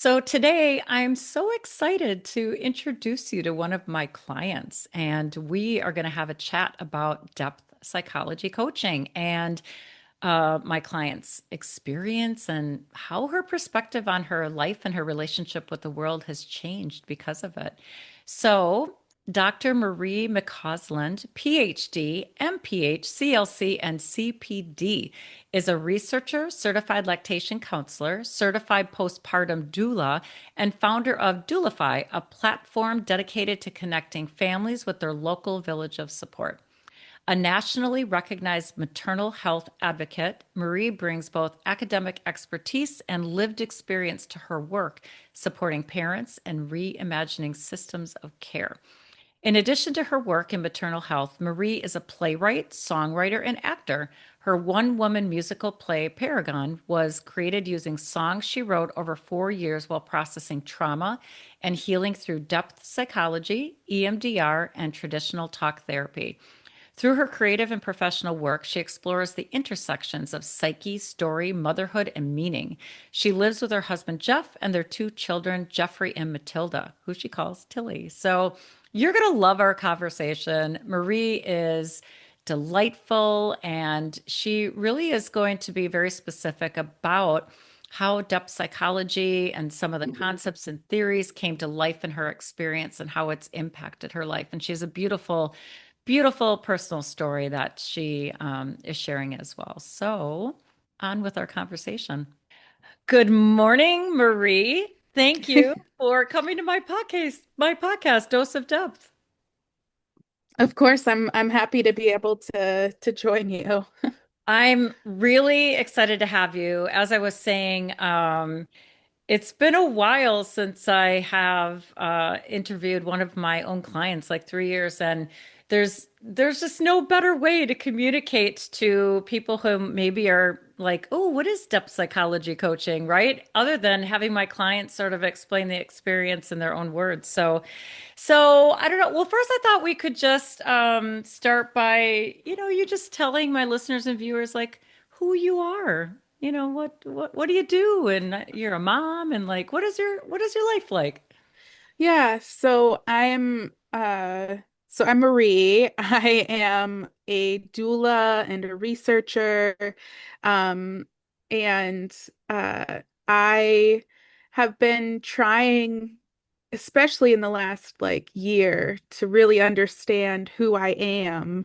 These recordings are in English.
So today I'm so excited to introduce you to one of my clients, and we are going to have a chat about depth psychology coaching and my client's experience and how her perspective on her life and her relationship with the world has changed because of it. So, Dr. Marie McCausland, PhD, MPH, CLC, and CPD, is a researcher, certified lactation counselor, certified postpartum doula, and founder of Doulify, a platform dedicated to connecting families with their local village of support. A nationally recognized maternal health advocate, Marie brings both academic expertise and lived experience to her work, supporting parents and reimagining systems of care. In addition to her work in maternal health, Marie is a playwright, songwriter, and actor. Her one woman musical play, Paragon, was created using songs she wrote over 4 years while processing trauma and healing through depth psychology, EMDR, and traditional talk therapy. Through her creative and professional work, she explores the intersections of psyche, story, motherhood, and meaning. She lives with her husband, Jeff, and their two children, Jeffrey and Matilda, who she calls Tilly. So you're going to love our conversation. Marie is delightful, and she really is going to be very specific about how depth psychology and some of the concepts and theories came to life in her experience and how it's impacted her life. And she has a beautiful personal story that she is sharing as well. So, on with our conversation. Good morning, Marie. Thank you for coming to my podcast, Dose of Depth. Of course, I'm happy to be able to join you. I'm really excited to have you. As I was saying, it's been a while since I have interviewed one of my own clients, like 3 years, and there's just no better way to communicate to people who maybe are like, oh, what is depth psychology coaching, right? Other than having my clients sort of explain the experience in their own words. So I don't know. Well, first I thought we could just start by, you just telling my listeners and viewers like who you are. What do you do? And you're a mom, and like, what is your life like? Yeah, so I'm Marie. I am a doula and a researcher. Um and I have been trying, especially in the last like year, to really understand who I am.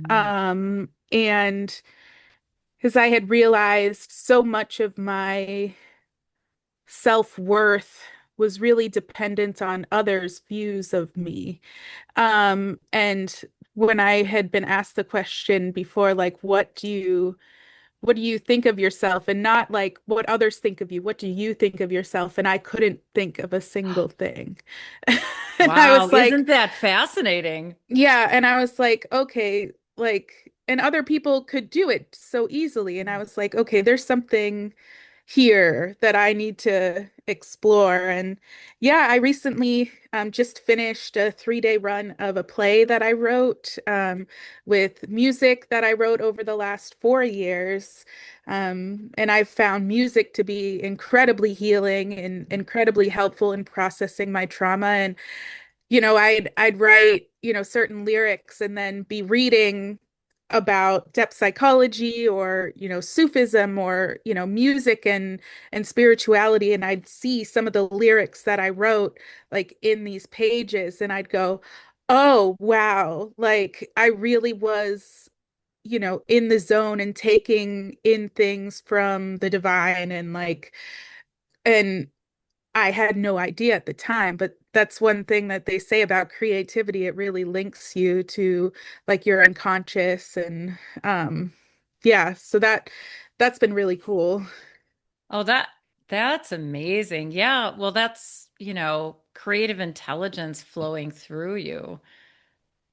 Mm. And because I had realized so much of my self-worth was really dependent on others' views of me. And when I had been asked the question before, like, what do you think of yourself? And not like what others think of you, what do you think of yourself? And I couldn't think of a single thing. And I Wow, was isn't like, that fascinating? yeah, and I was like, okay, like, and other people could do it so easily. And I was like, okay, there's something here that I need to explore. And yeah, I recently just finished a 3-day run of a play that I wrote with music that I wrote over the last 4 years. And I've found music to be incredibly healing and incredibly helpful in processing my trauma. And I'd write, certain lyrics and then be reading about depth psychology or, Sufism or, music and spirituality. And I'd see some of the lyrics that I wrote like in these pages and I'd go, oh, wow. Like I really was, in the zone and taking in things from the divine and I had no idea at the time, but that's one thing that they say about creativity. It really links you to like your unconscious and yeah, so that's been really cool. Oh, that's amazing. Yeah, well, that's, creative intelligence flowing through you.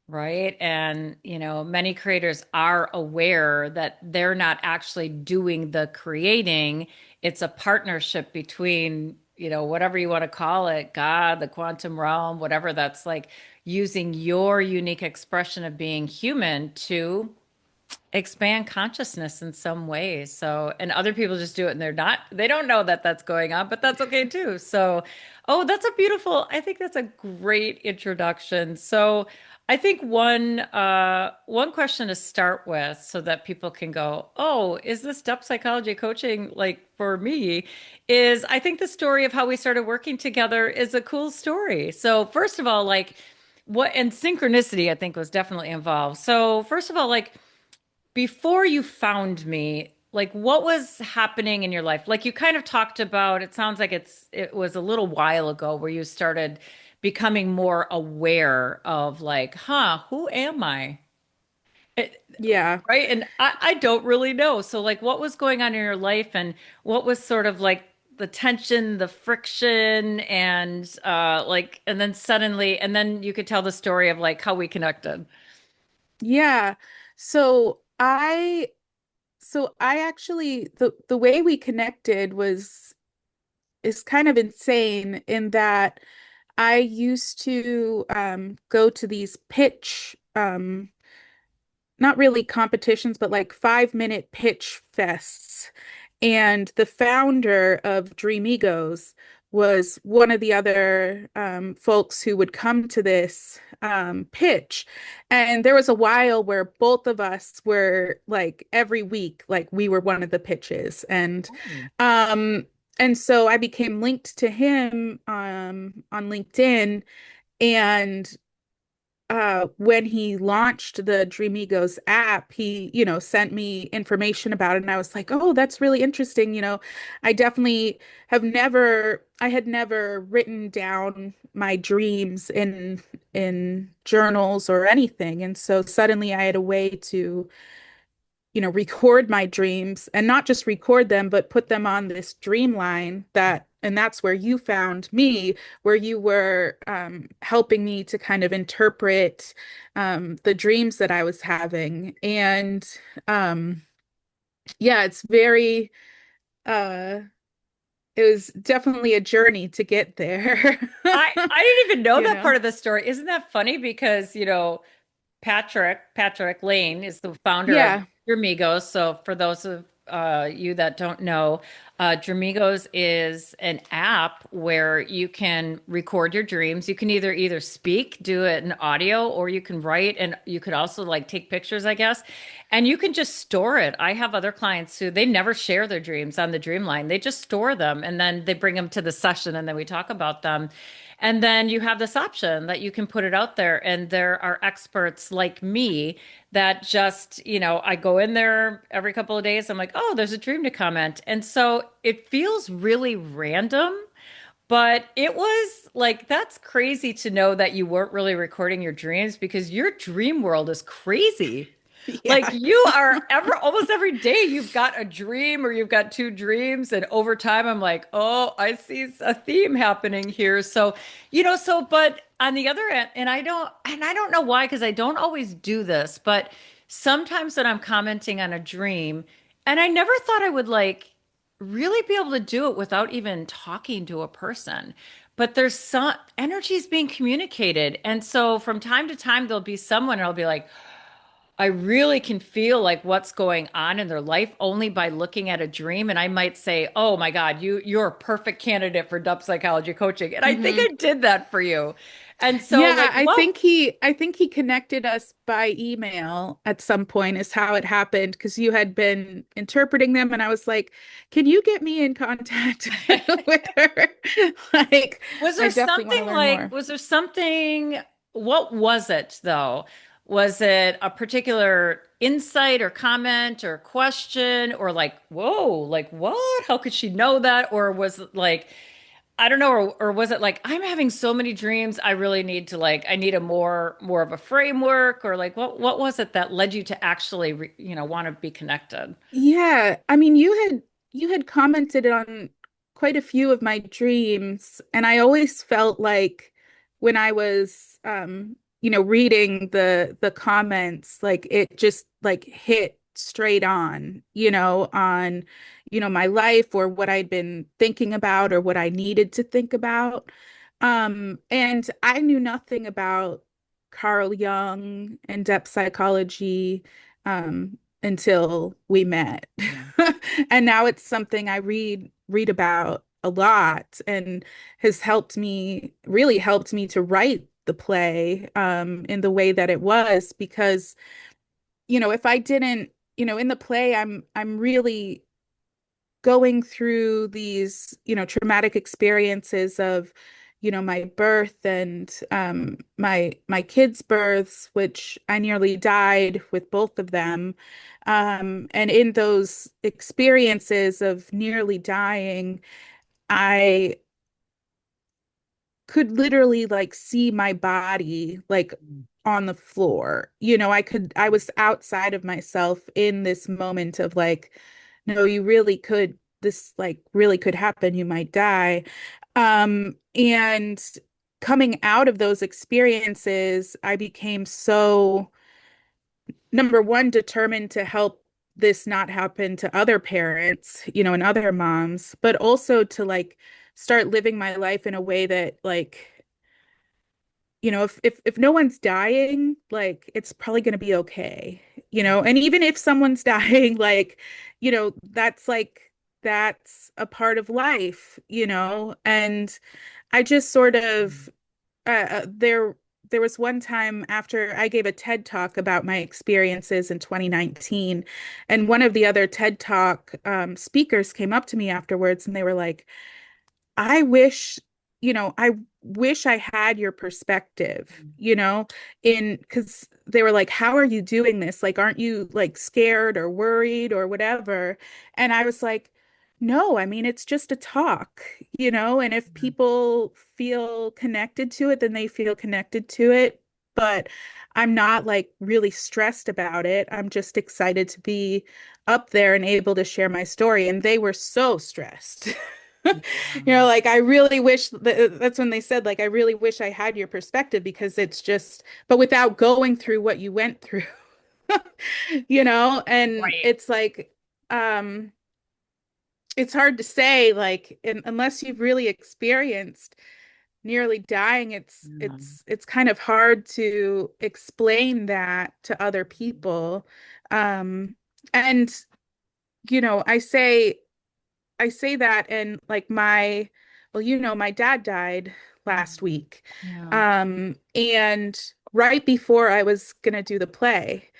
Right. And, many creators are aware that they're not actually doing the creating. It's a partnership between, whatever you want to call it, God, the quantum realm, whatever that's like, using your unique expression of being human to expand consciousness in some ways. So, and other people just do it and they don't know that that's going on, but that's okay too. So, oh, I think that's a great introduction. So, I think one question to start with so that people can go, "Oh, is this depth psychology coaching like for me?" is I think the story of how we started working together is a cool story. So, first of all, like what and synchronicity I think was definitely involved. So, first of all, like before you found me, like what was happening in your life? Like you kind of talked about, it sounds like it was a little while ago where you started becoming more aware of like, huh, who am I? It, Yeah. right? And I don't really know. So like what was going on in your life and what was sort of like the tension, the friction, and like and then suddenly and then you could tell the story of like how we connected. Yeah. So I actually the way we connected was is kind of insane in that I used to go to these pitch not really competitions, but like 5 minute pitch fests. And the founder of Dreamigos was one of the other folks who would come to this pitch. And there was a while where both of us were like every week, like we were one of the pitches. Oh. Um, and so I became linked to him on LinkedIn. And when he launched the Dreamigos app, he, sent me information about it, and I was like, "Oh, that's really interesting." I definitely I had never written down my dreams in journals or anything, and so suddenly I had a way to record my dreams and not just record them, but put them on this dream line and that's where you found me, where you were helping me to kind of interpret the dreams that I was having. And um, yeah, uh, it was definitely a journey to get there. I didn't even know You that know? part of the story. Isn't that funny? Because, Patrick Lane is the founder of Yeah. Dramigos. So for those of you that don't know, Dramigos is an app where you can record your dreams. You can either speak, do it in audio, or you can write, and you could also like take pictures, I guess. And you can just store it. I have other clients who they never share their dreams on the Dreamline. They just store them and then they bring them to the session and then we talk about them. And then you have this option that you can put it out there. And there are experts like me that just, I go in there every couple of days. I'm like, oh, there's a dream to comment. And so it feels really random, but it was like, that's crazy to know that you weren't really recording your dreams because your dream world is crazy. Like Yeah. you are almost every day you've got a dream or you've got two dreams and over time I'm like, "Oh, I see a theme happening here." So, but on the other end and I don't know why because I don't always do this, but sometimes when I'm commenting on a dream and I never thought I would like really be able to do it without even talking to a person. But there's some energies being communicated. And so from time to time there'll be someone and I'll be like, I really can feel like what's going on in their life only by looking at a dream. And I might say, "Oh my God, you're a perfect candidate for depth psychology coaching." And I think Mhm. I did that for you. And so Yeah, like, what I think he connected us by email at some point is how it happened because you had been interpreting them and I was like, "Can you get me in contact with her?" Like, was I there definitely want to something learn like, more. was there something, what was it though? Was it a particular insight or comment or question or like, whoa, like what? How could she know that? Or was it like, I don't know, or was it like I'm having so many dreams, I really need to like I need a more of a framework, or like what was it that led you to actually want to be connected? Yeah, I mean, you had commented on quite a few of my dreams, and I always felt like when I was reading the comments, like it just like hit straight on, my life or what I'd been thinking about or what I needed to think about. And I knew nothing about Carl Jung and depth psychology. until we met. Yeah. And now it's something I read about a lot and has really helped me to write the play in the way that it was because, if I didn't, in the play I'm really going through these, traumatic experiences of, my birth and my kids' births, which I nearly died with both of them. And in those experiences of nearly dying, I could literally like see my body like Mm. on the floor. I was outside of myself in this moment of like, no, this like really could happen. You might die. And coming out of those experiences, I became so, number one, determined to help this not happen to other parents, and other moms, but also to like start living my life in a way that like, if no one's dying, like it's probably going to be okay, and even if someone's dying, like, that's a part of life, and I just sort of there was one time after I gave a TED talk about my experiences in 2019, and one of the other TED talk speakers came up to me afterwards and they were like, I wish I had your perspective, because they were like, how are you doing this? Like, aren't you like scared or worried or whatever? And I was like, no, I mean, it's just a talk, and if people feel connected to it, then they feel connected to it. But I'm not like really stressed about it. I'm just excited to be up there and able to share my story. And they were so stressed. Like I really wish that's when they said, like, I really wish I had your perspective because it's just, but without going through what you went through, and Right. it's like, um, it's hard to say, like, unless you've really experienced nearly dying, it's Yeah. it's it's kind of hard to explain that to other people. Um, and I say that and like well, my dad died last week. Yeah. And right before I was gonna do the play.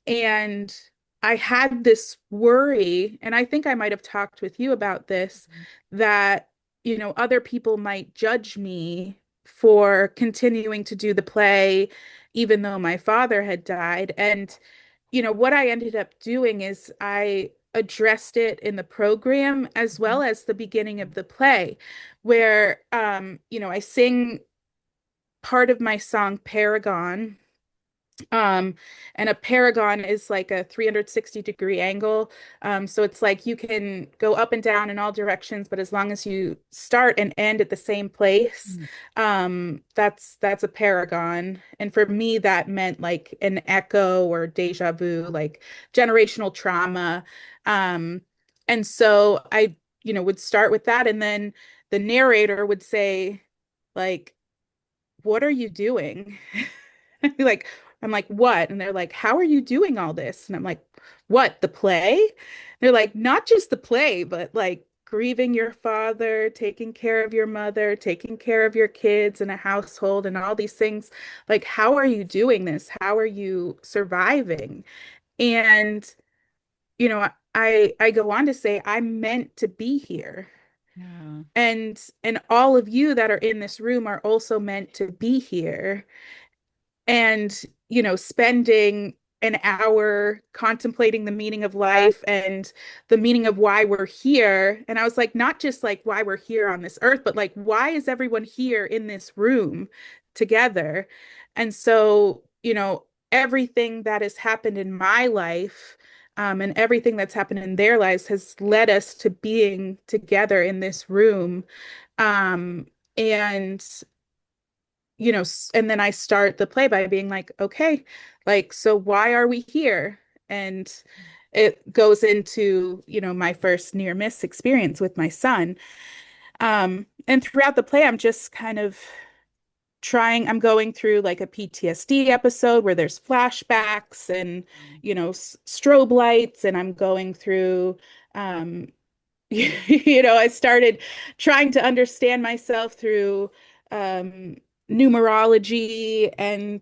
And I had this worry, and I think I might have talked with you about this, that, other people might judge me for continuing to do the play, even though my father had died. And, what I ended up doing is I addressed it in the program as well as the beginning of the play, where, I sing part of my song Paragon. um, and a paragon is like a 360-degree angle. So it's like you can go up and down in all directions, but as long as you start and end at the same place, Mm. that's a paragon. And for me, that meant like an echo or deja vu, like generational trauma. Um, and so I, would start with that, and then the narrator would say, like, what are you doing? I'd be like, I'm like, what? And they're like, how are you doing all this? And I'm like, what, the play? They're like, not just the play, but like grieving your father, taking care of your mother, taking care of your kids in a household and all these things. Like, how are you doing this? How are you surviving? And, I go on to say, I'm meant to be here. Yeah. And all of you that are in this room are also meant to be here. And spending an hour contemplating the meaning of life and the meaning of why we're here. And I was like, not just like why we're here on this earth, but like, why is everyone here in this room together? And so, everything that has happened in my life, and everything that's happened in their lives has led us to being together in this room. And and then I start the play by being like, okay, like, so why are we here? And it goes into, my first near miss experience with my son. And throughout the play, I'm just kind of I'm going through like a PTSD episode where there's flashbacks and, strobe lights, and I'm going through, um, I started trying to understand myself through um, numerology and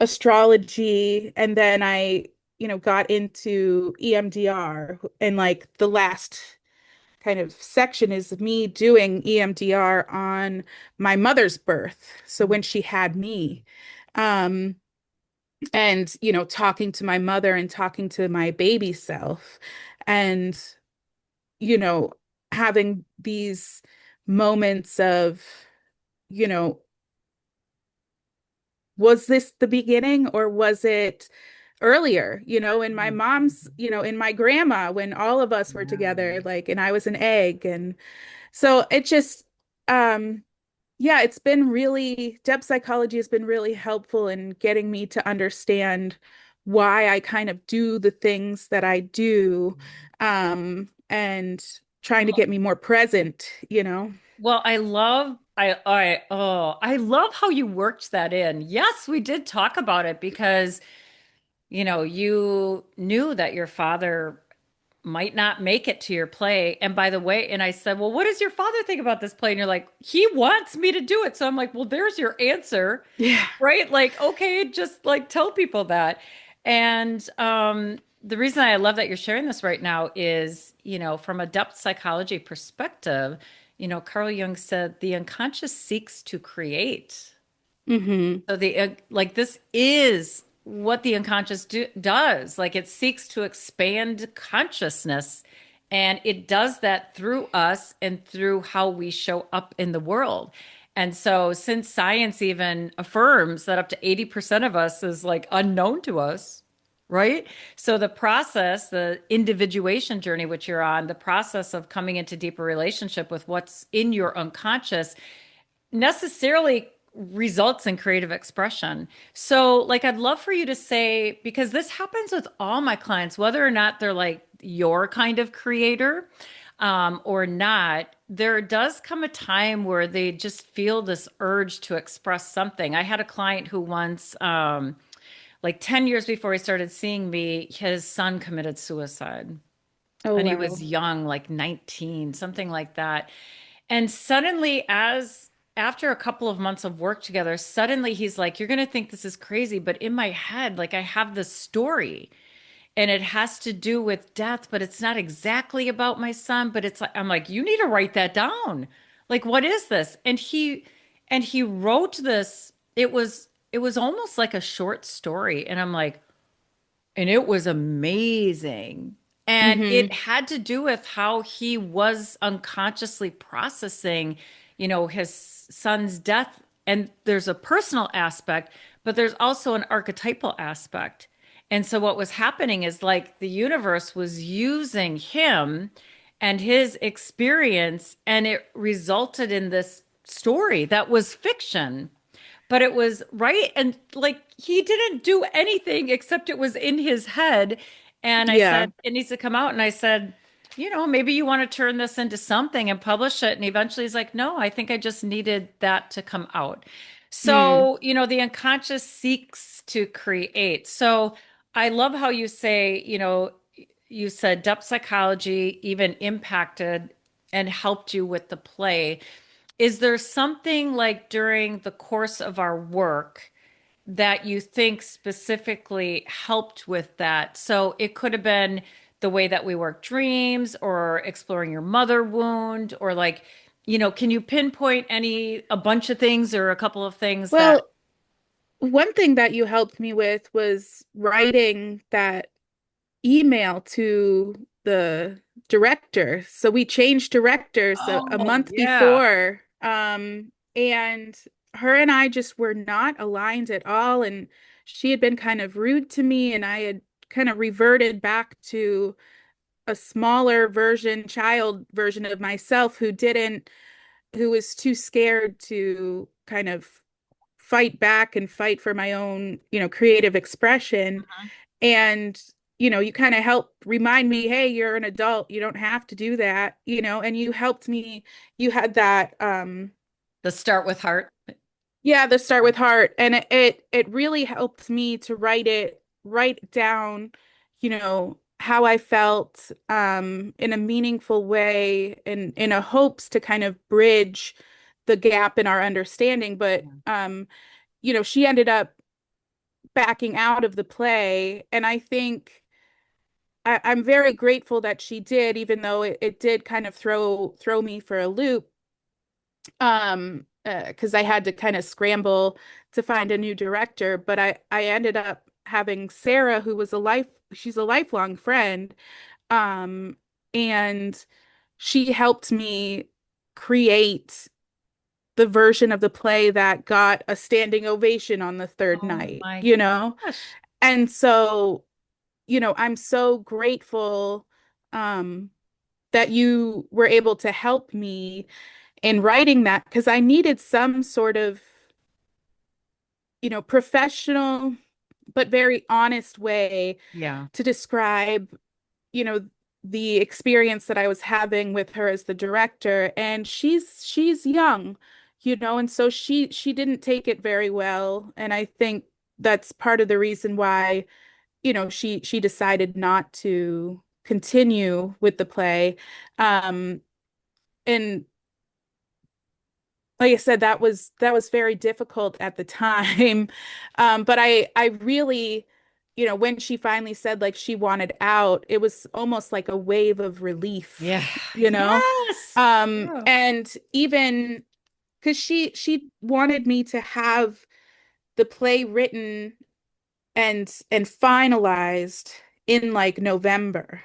astrology. And then I, got into EMDR. And like the last kind of section is me doing EMDR on my mother's birth. So when she had me. Um, and, talking to my mother and talking to my baby self. And you know, having these moments of, you know, was this the beginning or was it earlier? In my mom's, in my grandma, when all of us were together, like, and I was an egg. And so it just, um, yeah, it's been really, depth psychology has been really helpful in getting me to understand why I kind of do the things that I do, and trying to Well, get me more present. well, I love how you worked that in. Yes, we did talk about it because, you knew that your father might not make it to your play. And by the way, and I said, well, what does your father think about this play? And you're like, he wants me to do it. So I'm like, well, there's your answer, Yeah. right? Like, okay, just like tell people that. And the reason I love that you're sharing this right now is, from a depth psychology perspective, Carl Jung said the unconscious seeks to create. Hmm. So like this is what the unconscious does. Like it seeks to expand consciousness, and it does that through us and through how we show up in the world. And so, since science even affirms that up to 80% of us is like unknown to us, right? So, the process, the individuation journey, which you're on, the process of coming into deeper relationship with what's in your unconscious necessarily results in creative expression. So, like, I'd love for you to say, because this happens with all my clients, whether or not they're like your kind of creator or not, there does come a time where they just feel this urge to express something. I had a client who once, like 10 years before he started seeing me, his son committed suicide. Oh, And he wow. was young, like 19, something like that. And suddenly, as after a couple of months of work together, suddenly he's like, you're going to think this is crazy, but in my head, like I have this story and it has to do with death, but it's not exactly about my son, but it's like, I'm like, you need to write that down. Like, what is this? And he wrote this. It was almost like a short story. And I'm like, and it was amazing. And it Hmm. had to do with how he was unconsciously processing, his son's death. And there's a personal aspect, but there's also an archetypal aspect. And so what was happening is like the universe was using him and his experience, and it resulted in this story that was fiction, but it was right. And like he didn't do anything except it was in his head. And I Yeah. said, it needs to come out. And I said, maybe you want to turn this into something and publish it. And eventually he's like, no, I think I just needed that to come out. Mm. So, the unconscious seeks to create. So I love how you say, you said depth psychology even impacted and helped you with the play. Is there something like during the course of our work that you think specifically helped with that? So it could have been the way that we work dreams or exploring your mother wound or like, can you pinpoint a bunch of things or a couple of things that, Well, one thing that you helped me with was writing that email to the director. So we changed directors a oh, month yeah. before. And her and I just were not aligned at all. And she had been kind of rude to me, and I had kind of reverted back to a smaller child version of myself who was too scared to kind of fight back and fight for my own, creative expression. And, you kind of help remind me, hey, you're an adult. You don't have to do that, and you helped me. You had that The start with heart. Yeah, the Start with Heart, and it really helped me to write down, how I felt in a meaningful way, and in a hopes to kind of bridge the gap in our understanding. But she ended up backing out of the play, and I think I'm very grateful that she did, even though it did kind of throw me for a loop. Because I had to kind of scramble to find a new director, but I ended up having Sarah, who was she's a lifelong friend, um, and she helped me create the version of the play that got a standing ovation on the third Oh night, my you know? gosh. And so, I'm so grateful, um, that you were able to help me in writing that, because I needed some sort of, professional but very honest way Yeah. to describe, you know, the experience that I was having with her as the director. And she's young, and so she didn't take it very well. And I think that's part of the reason why, she decided not to continue with the play. And like I said, that was very difficult at the time. But I really, when she finally said like she wanted out, it was almost like a wave of relief, Yeah. you know? Yes. Yeah. And even because she wanted me to have the play written and finalized in like November.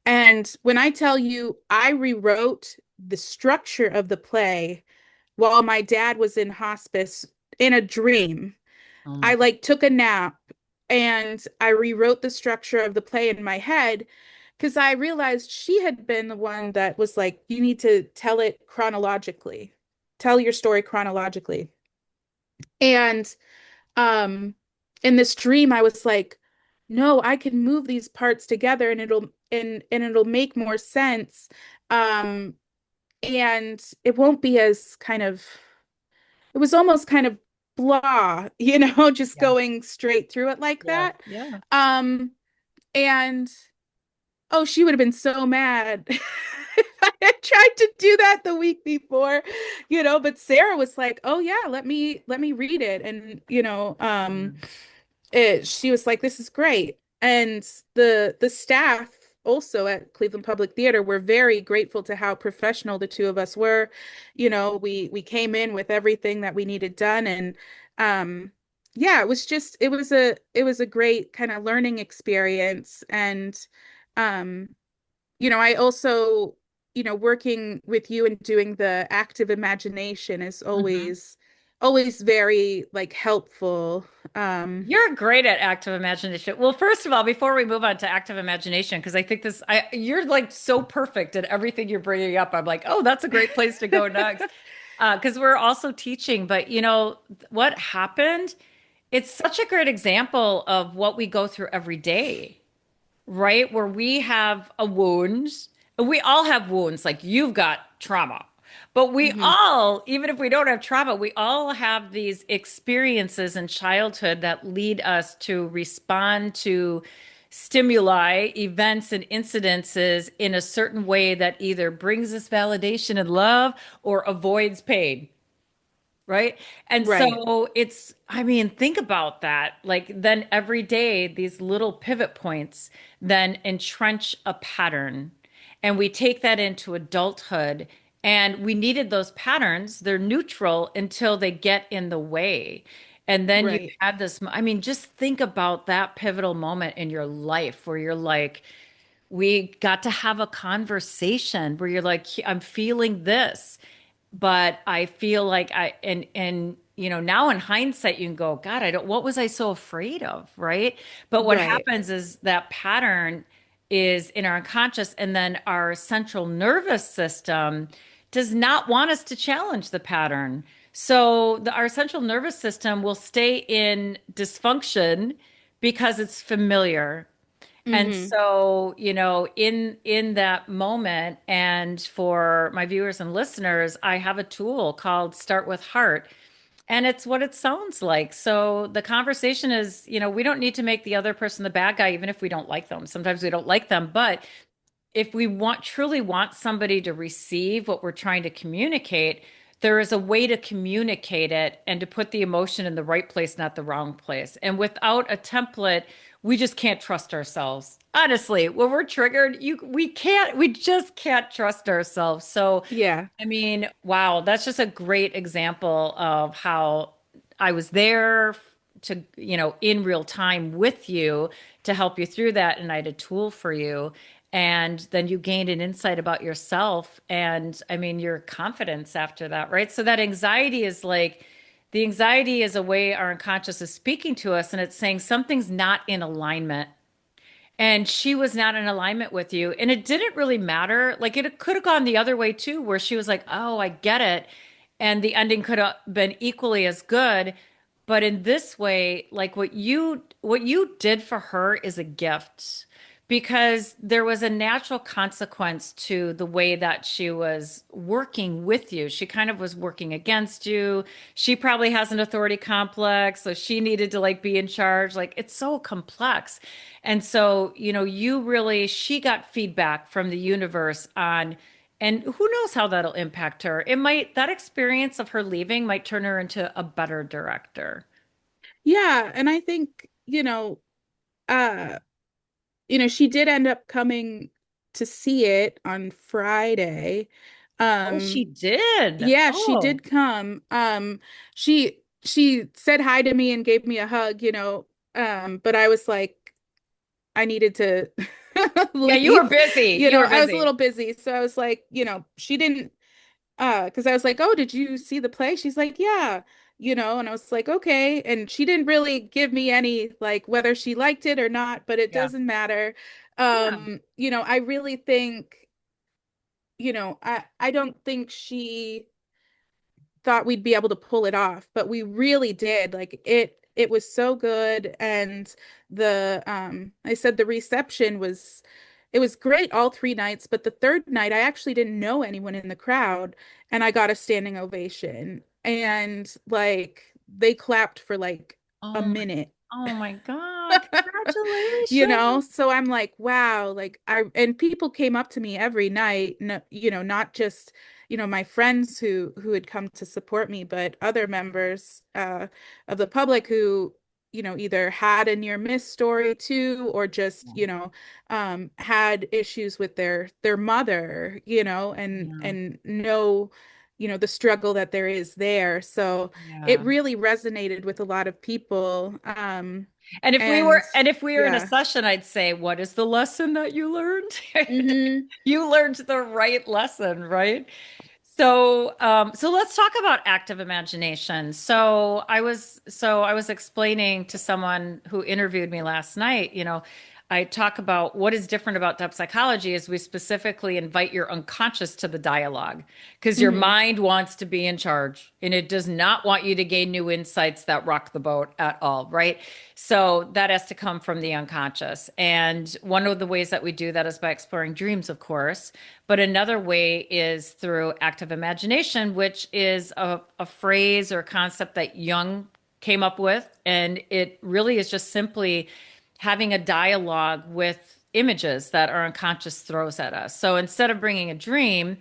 And when I tell you I rewrote the structure of the play while my dad was in hospice in a dream. Oh I my. like took a nap and I rewrote the structure of the play in my head because I realized she had been the one that was like, you need to tell it chronologically, tell your story chronologically. And um, in this dream, I was like, no, I can move these parts together and it'll make more sense. Um, and it won't be as kind of it was almost kind of blah, just Yeah. going straight through it like Yeah. that. Yeah. Um, and oh, she would have been so mad if I had tried to do that the week before, but Sarah was like, "Oh yeah, let me read it." And she was like, "This is great." And the staff also at Cleveland Public Theater were very grateful to how professional the two of us were. We came in with everything that we needed done, and yeah, it was a great kind of learning experience. And um I also, working with you and doing the active imagination is Mhm. always very like helpful. Um You're great at active imagination. Well, first of all, before we move on to active imagination, because I think you're like so perfect at everything you're bringing up. I'm like, oh, that's a great place to go next. Because we're also teaching, but what happened? It's such a great example of what we go through every day, right? Where we have a wound. We all have wounds, like you've got trauma. But we mhm, all, even if we don't have trauma, we all have these experiences in childhood that lead us to respond to stimuli, events, and incidences in a certain way that either brings us validation and love or avoids pain. Right. And right, so I mean, think about that. Like, then every day, these little pivot points then entrench a pattern. And we take that into adulthood. And we needed those patterns. They're neutral until they get in the way. And then you right, had this, I mean, just think about that pivotal moment in your life where you're like, we got to have a conversation where you're like, I'm feeling this, but I feel like and now in hindsight you can go, God, what was I so afraid of, right? But what right, happens is that pattern is in our unconscious, and then our central nervous system does not want us to challenge the pattern. So our central nervous system will stay in dysfunction because it's familiar. And Hmm. so, in that moment, and for my viewers and listeners, I have a tool called Start with Heart. And it's what it sounds like. So the conversation is, we don't need to make the other person the bad guy, even if we don't like them. Sometimes we don't like them, but if we truly want somebody to receive what we're trying to communicate, there is a way to communicate it and to put the emotion in the right place, not the wrong place. And without a template, we just can't trust ourselves. Honestly, when we're triggered, we just can't trust ourselves. So, Yeah. I mean, wow, that's just a great example of how I was there to, in real time with you to help you through that. And I had a tool for you. And then you gained an insight about yourself. And I mean, your confidence after that, right? So that anxiety is like, the anxiety is a way our unconscious is speaking to us, and it's saying something's not in alignment, and she was not in alignment with you. And it didn't really matter. Like it could have gone the other way too, where she was like, oh, I get it. And the ending could have been equally as good. But in this way, like what you did for her is a gift, because there was a natural consequence to the way that she was working with you. She kind of was working against you. She probably has an authority complex, so she needed to like be in charge. Like it's so complex. And so, she got feedback from the universe on, and who knows how that'll impact her. That experience of her leaving might turn her into a better director. Yeah, and I think, uh, she did end up coming to see it on Friday. Oh, she Um, did. yeah, she Oh, did come. She said hi to me and gave me a hug, but I was like, I needed to yeah, you were leave. busy. You were I was a busy. little busy, so I was like, she didn't because I was like, "Oh, did you see the play?" She's like, "Yeah." And I was like, "Okay." And she didn't really give me any like whether she liked it or not, but it Yeah. doesn't matter. Yeah. I really think, I don't think she thought we'd be able to pull it off, but we really did. Like it was so good. And the I said the reception was it was great all 3 nights, but the third night I actually didn't know anyone in the crowd and I got a standing ovation. And like they clapped for like a Oh my, minute. oh my God. Congratulations. So I'm like, wow, like and people came up to me every night, no, not just, my friends who had come to support me, but other members of the public who, either had a near miss story too, or just, had issues with their mother, and Yeah. know, the struggle that there is there. So it Yeah. really resonated with a lot of people. And if we And were and if we were in a yeah. session, I'd say, what is the lesson that you learned? Hmm. You learned the right lesson, right? So let's talk about active imagination. So I was explaining to someone who interviewed me last night, I talk about what is different about depth psychology is we specifically invite your unconscious to the dialogue, because your Hmm. mind wants to be in charge and it does not want you to gain new insights that rock the boat at all, right? So that has to come from the unconscious. And one of the ways that we do that is by exploring dreams, of course. But another way is through active imagination, which is a phrase or concept that Jung came up with. And it really is just simply having a dialogue with images that our unconscious throws at us. So instead of bringing a dream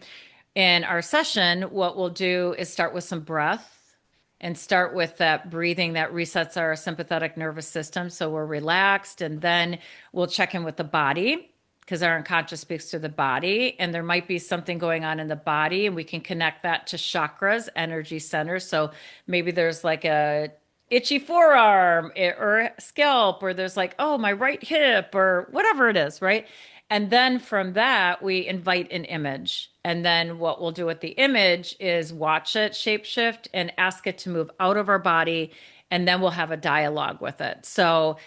in our session, what we'll do is start with some breath and start with that breathing that resets our sympathetic nervous system. So we're relaxed, and then we'll check in with the body, because our unconscious speaks to the body, and there might be something going on in the body, and we can connect that to chakras, energy centers. So maybe there's like a itchy forearm, or scalp, or there's like, oh, my right hip, or whatever it is, right? And then from that, we invite an image. And then what we'll do with the image is watch it shapeshift and ask it to move out of our body. And then we'll have a dialogue with it. So,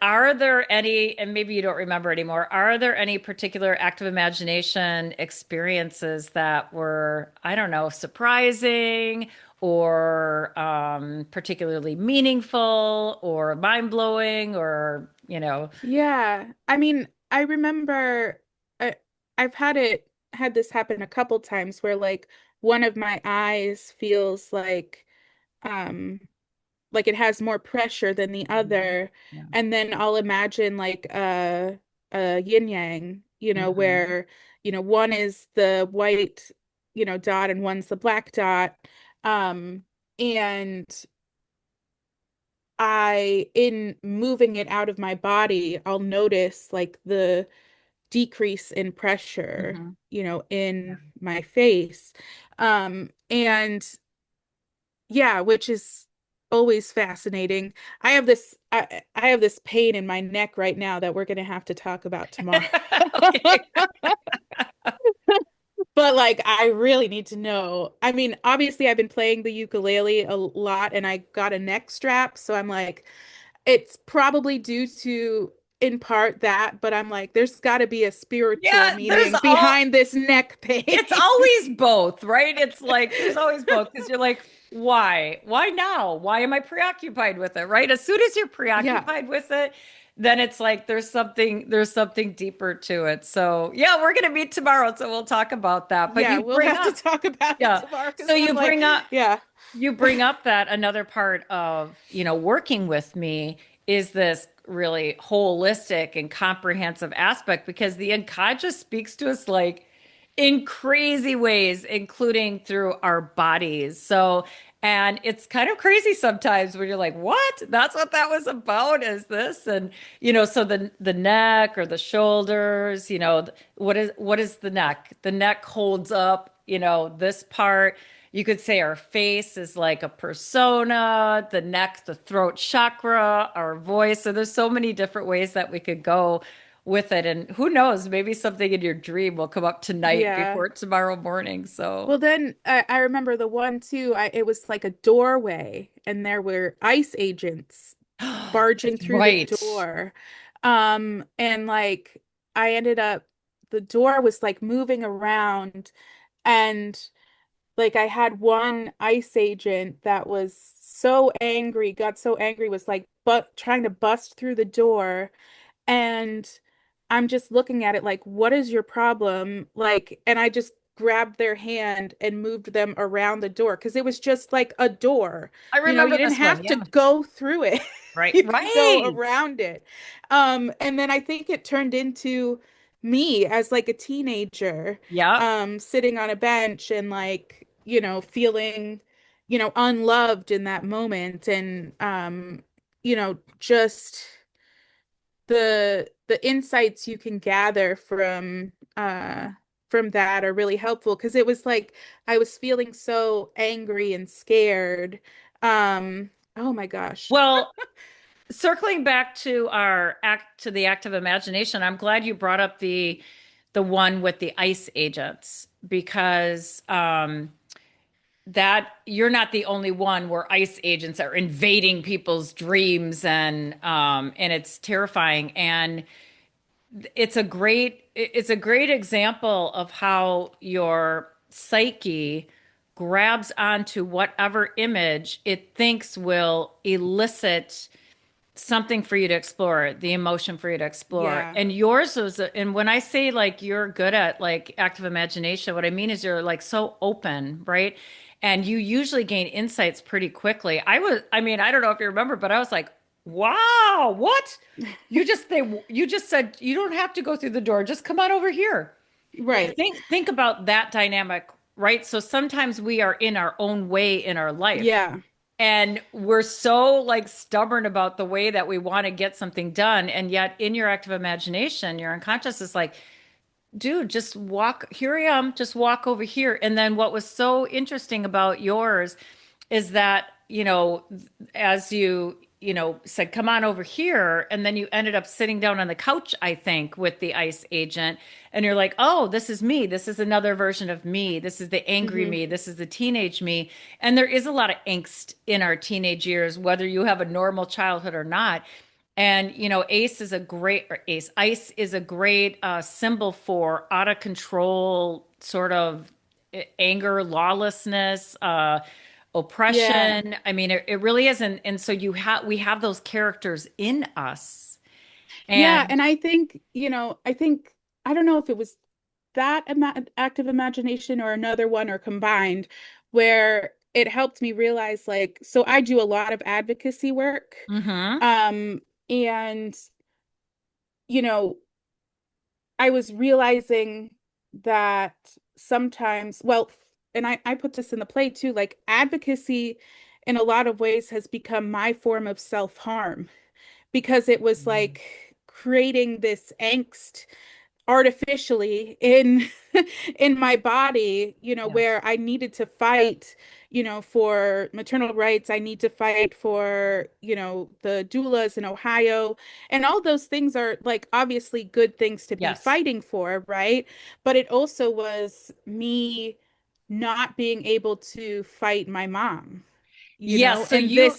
are there any, and maybe you don't remember anymore, are there any particular active imagination experiences that were, I don't know, surprising or particularly meaningful or mind blowing or you know. Yeah. I mean, I remember I, I've had this happen a couple times where like one of my eyes feels um like it has more pressure than the Mhm. other, Yeah. and then I'll imagine like a yin yang, Hmm. where one is the white dot and one's the black dot, um and in moving it out of my body, I'll notice like the decrease in pressure, Hmm. in my face. And yeah, which is always fascinating. I have this pain in my neck right now that we're gonna have to talk about tomorrow. Okay. But like I really need to know. I mean, obviously I've been playing the ukulele a lot and I got a neck strap, so I'm like it's probably due to in part that, but I'm like there's got to be a spiritual Yeah, there's meaning all behind this neck it's pain. always both, right? It's like there's always both because you're like, why? Why now? Why am I preoccupied with it, right? As soon as you're Yeah. preoccupied with it, then it's like there's something deeper to it. So, yeah, we're going to meet tomorrow, so we'll talk about that. But Yeah, you we'll bring have to up, talk about it yeah. tomorrow So because I'm like, yeah, you bring up that another part of, working with me is this really holistic and comprehensive aspect because the unconscious speaks to us like in crazy ways, including through our bodies. So, and it's kind of crazy sometimes when you're like, what? That's what that was about, is this? And, so the neck or the shoulders, what is the neck? The neck holds up, this part. You could say our face is like a persona, the neck, the throat chakra, our voice. So there's so many different ways that we could go with it. And who knows, maybe something in your dream will come up tonight yeah. before tomorrow morning. So, Well, then I remember the one too. It was like a doorway, and there were ice agents barging that's through the right. door. And like I ended up, the door was like moving around, and like I had one ice agent that was so angry, got so angry, was like but trying to bust through the door. And I'm just looking at it like, what is your problem? Like, and I just grabbed their hand and moved them around the door because it was just like a door. I You remember didn't this one. have to Yeah. go through it. Right. You could go Right. around it. And then I think it turned into me as like a teenager, Yep. sitting on a bench and like, feeling, unloved in that moment. And just the insights you can gather from that are really helpful because it was like I was feeling so angry and scared. Oh my gosh. Well, circling back to the active imagination, I'm glad you brought up the one with the ice agents because that you're not the only one where ice agents are invading people's dreams and it's terrifying and it's a great example of how your psyche grabs onto whatever image it thinks will elicit something for you to explore, the emotion for you to explore. Yeah. And yours was, and when I say like you're good at like active imagination, what I mean is you're like so open, right? And you usually gain insights pretty quickly. I mean, I don't know if you remember, but I was like, wow, what? You just said you don't have to go through the door. Just come on over here. Like Right. think about that dynamic, right? So sometimes we are in our own way in our life. Yeah. And we're so like stubborn about the way that we want to get something done. And yet in your active imagination, your unconscious is like, dude, just walk. Here I am, just walk over here. And then what was so interesting about yours is that, as you said, come on over here. And then you ended up sitting down on the couch, I think, with the ICE agent. And you're like, oh, this is me. This is another version of me. This is the angry Hmm. me. This is the teenage me. And there is a lot of angst in our teenage years, whether you have a normal childhood or not. And ICE is a great symbol for out of control sort of anger, lawlessness, Yeah. oppression. I mean, it really is. And so we have those characters in us. Yeah, And and I think, I don't know if it was that active imagination or another one or combined, where it helped me realize, like, so I do a lot of advocacy work. hmm Um, and, you know, I was realizing that sometimes, well, and I put this in the play too, like advocacy in a lot of ways has become my form of self-harm because it was like creating this angst artificially in in my body, yes, where I needed to fight, for maternal rights. I need to fight for, the doulas in Ohio. And all those things are like obviously good things to be yes, fighting for, right? But it also was me not being able to fight my mom, yes. So and you,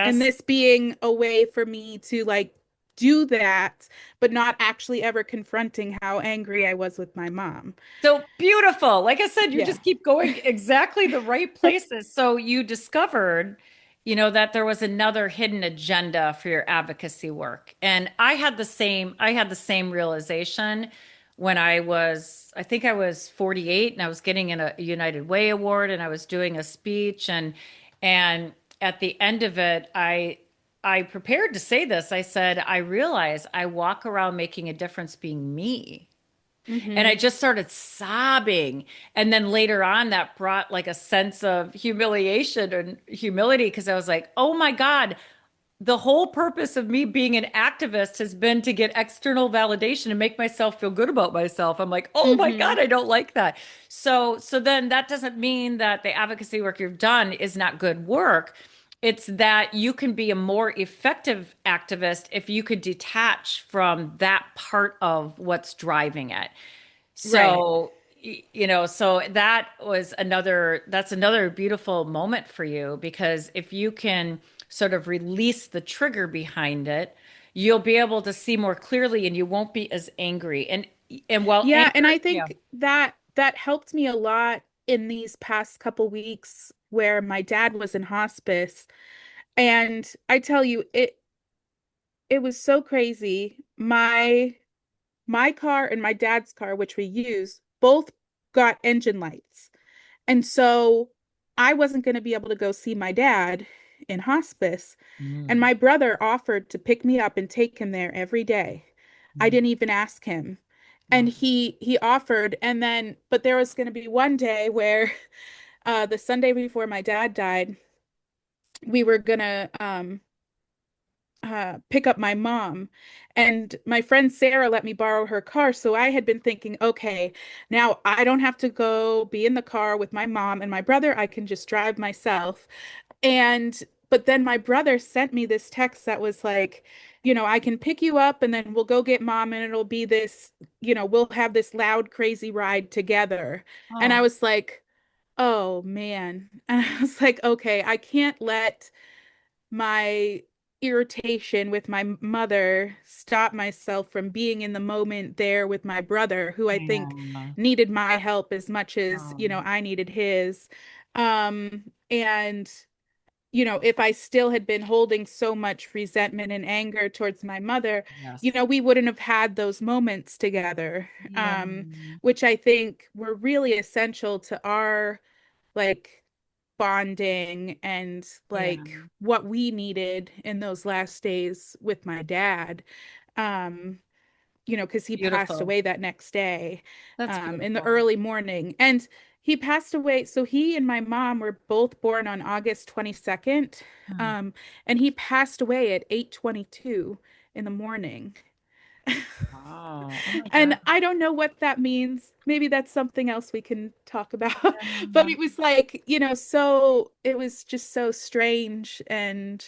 and yes. this being a way for me to like do that, but not actually ever confronting how angry I was with my mom. So beautiful. Like I said, you Yeah. just keep going exactly the right places. So you discovered, that there was another hidden agenda for your advocacy work. And I had the same realization when I think I was 48 and I was getting a United Way award and I was doing a speech and at the end of it, I prepared to say this. I said, I realize I walk around making a difference being me. And I Hmm. just started sobbing. And then later on, that brought like a sense of humiliation and humility because I was like, oh my God, the whole purpose of me being an activist has been to get external validation and make myself feel good about myself. I'm like, oh my Hmm. God, I don't like that. So then that doesn't mean that the advocacy work you've done is not good work. It's that you can be a more effective activist if you could detach from that part of what's driving it. Right. So, so that's another beautiful moment for you because if you can sort of release the trigger behind it, you'll be able to see more clearly and you won't be as angry. And while Yeah, and anger, I yeah. think that helped me a lot in these past couple weeks where my dad was in hospice. And I tell you, it was so crazy. My car and my dad's car, which we use, both got engine lights. And so I wasn't going to be able to go see my dad in hospice. And Mm, my brother offered to pick me up and take him there every day. I mm, didn't even ask him. And oh, he offered, and then but there was going to be one day where the Sunday before my dad died, we were gonna pick up my mom. And my friend Sarah let me borrow her car. So I had been thinking, okay, now I don't have to go be in the car with my mom and my brother. I can just drive myself. And but then my brother sent me this text that was like, I can pick you up and then we'll go get mom and it'll be this, we'll have this loud, crazy ride together. And I oh, was like, oh man. And I was like, okay, I can't let my irritation with my mother stop myself from being in the moment there with my brother, who I think yeah, needed my help as much as, oh, I needed his. And if I still had been holding so much resentment and anger towards my mother, yes, we wouldn't have had those moments together, yeah, which I think were really essential to our like bonding and yeah, like what we needed in those last days with my dad. Um, because he passed beautiful. away that next day, That's in the beautiful. early morning. And he passed away. So he and my mom were both born on August 22nd. Hmm. Um, and he passed away at 8:22 in the morning. Wow. Oh my God. And I don't know what that means. Maybe that's something else we can talk about. But Yeah. it was like, so it was just so strange. And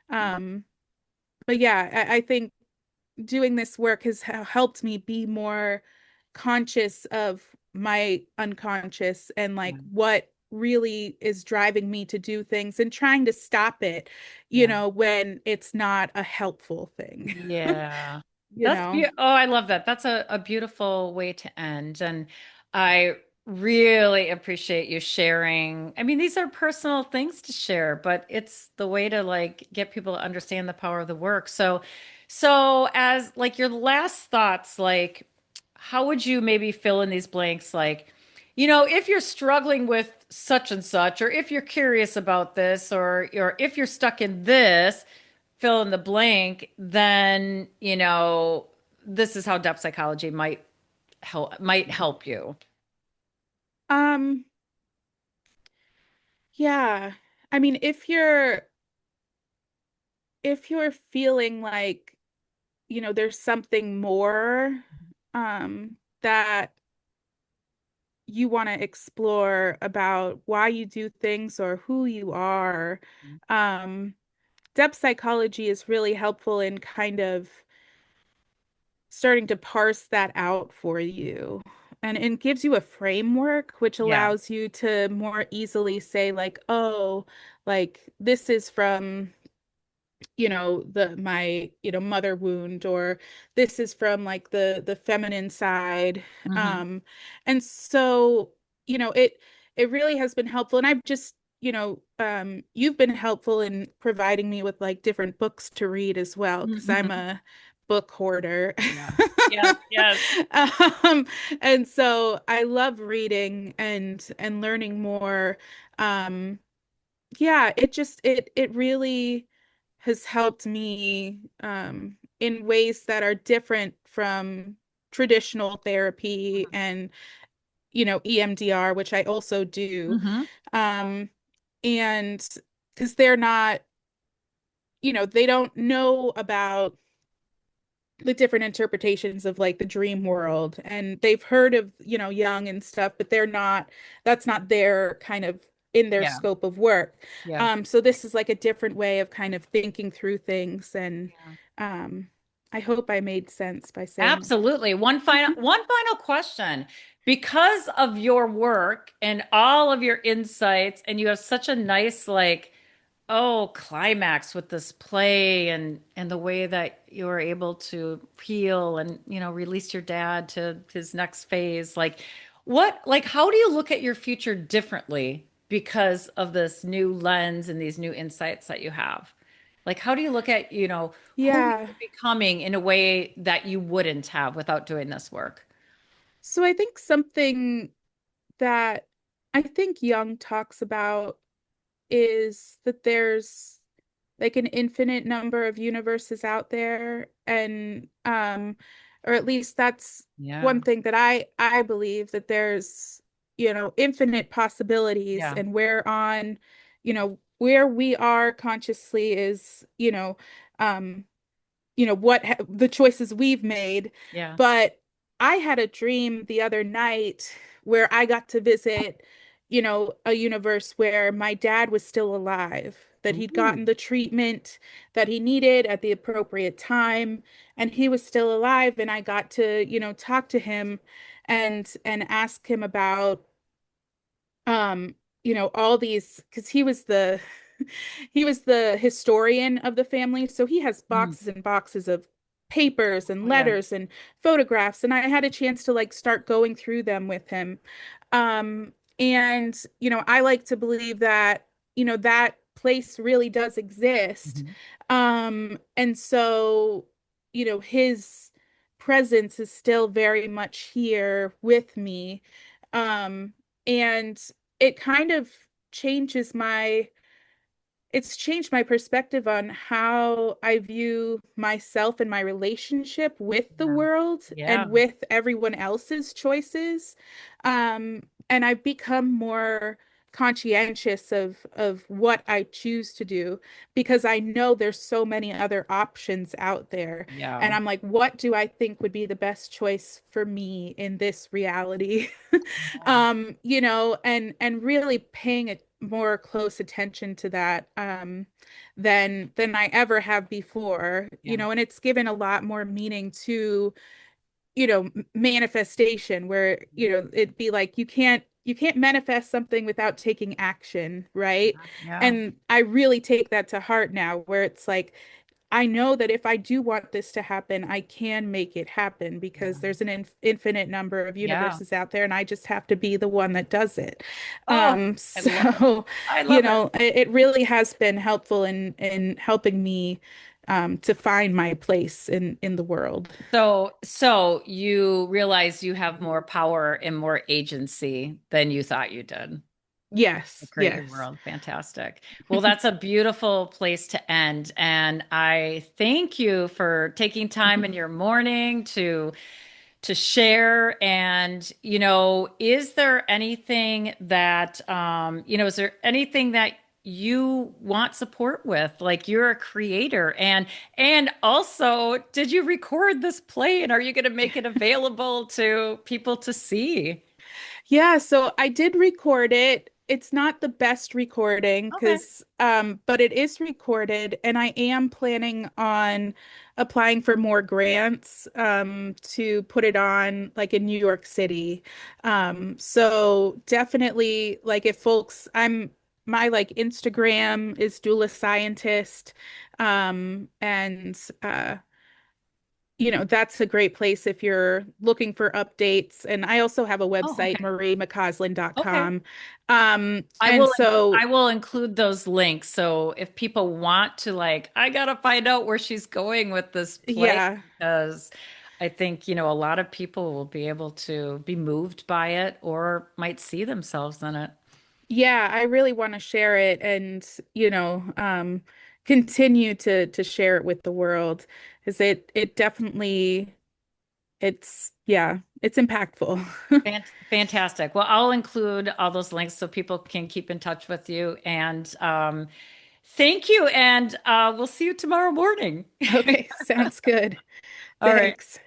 um, but yeah, I think doing this work has helped me be more conscious of my unconscious and like Yeah. what really is driving me to do things and trying to stop it, Yeah. when it's not a helpful thing, Yeah. you know? Oh, I love that. That's a beautiful way to end. And I really appreciate you sharing. I mean, these are personal things to share, but it's the way to like get people to understand the power of the work. So as like your last thoughts, like how would you maybe fill in these blanks? Like, if you're struggling with such and such, or if you're curious about this, or if you're stuck in this, fill in the blank, then, this is how depth psychology might help you. Um, yeah. I mean, if you're feeling like, there's something more that you want to explore about why you do things or who you are, um, depth psychology is really helpful in kind of starting to parse that out for you. And it gives you a framework which Yeah. allows you to more easily say, like, oh, like this is from my mother wound, or this is from like the feminine side. Hmm. And so it really has been helpful, and I've just you've been helpful in providing me with like different books to read as well, because I'm Hmm. a book hoarder. Yeah. Yes, yes. um and so I love reading and learning more. Yeah, it really has helped me in ways that are different from traditional therapy and EMDR, which I also do. Hmm. Um and because they're not, they don't know about the different interpretations of like the dream world, and they've heard of Jung and stuff, but that's not their kind of in their Yeah. scope of work. Yes. So this is like a different way of kind of thinking through things, and Yeah. um I hope I made sense by saying Absolutely. One final question. Because of your work and all of your insights, and you have such a nice like, oh, climax with this play and the way that you were able to heal and, release your dad to his next phase. Like how do you look at your future differently because of this new lens and these new insights that you have? Like, how do you look at, who yeah. you're becoming in a way that you wouldn't have without doing this work? So I think something that I think Jung talks about is that there's like an infinite number of universes out there, and or at least that's Yeah. one thing that I believe, that there's infinite possibilities, Yeah. and where we are consciously is what the choices we've made. Yeah. But I had a dream the other night where I got to visit, a universe where my dad was still alive, that he'd Ooh. gotten the treatment that he needed at the appropriate time, and he was still alive, and I got to, talk to him and ask him about all these, because he was the historian of the family, so he has Mm. boxes and boxes of papers and Oh, yeah. letters and photographs, and I had a chance to like start going through them with him. And I like to believe that that place really does exist. Mhm. And so his presence is still very much here with me. um and it kind of changes my it's changed my perspective on how I view myself and my relationship with the Yeah. world and Yeah. with everyone else's choices. And I've become more conscientious of what I choose to do, because I know there's so many other options out there. Yeah. And I'm like, what do I think would be the best choice for me in this reality? And really paying a more close attention to that than I ever have before. Yeah. And it's given a lot more meaning to, manifestation, where, it'd be like you can't manifest something without taking action, right? Yeah. And I really take that to heart now, where it's like I know that if I do want this to happen, I can make it happen because Yeah. there's an infinite number of Yeah. universes out there, and I just have to be the one that does it. Oh, I love it. So, I love it. it really has been helpful in helping me to find my place in the world. So you realize you have more power and more agency than you thought you did. Yes, Create your yes. world. Fantastic. Well, that's a beautiful place to end. And I thank you for taking time in your morning to share. And, is there anything that is there anything that you want support with? Like you're a creator and also, did you record this play and are you going to make it available to people to see? Yeah, so I did record it. It's not the best recording Okay. because but it is recorded and I am planning on applying for more grants to put it on like in New York City. So definitely like if folks I'm my like Instagram is doula scientist and that's a great place if you're looking for updates. And I also have a Oh, website, okay. Okay. mariemccausland.com. I And will so, I will include those links. So if people want to like, I gotta find out where she's going with this play yeah, because I think, a lot of people will be able to be moved by it or might see themselves in it. yeah, I really want to share it and, continue to share it with the world because it definitely, yeah, it's impactful. Fantastic. Well, I'll include all those links so people can keep in touch with you. And thank you. And we'll see you tomorrow morning. Okay, sounds good. All right. Thanks.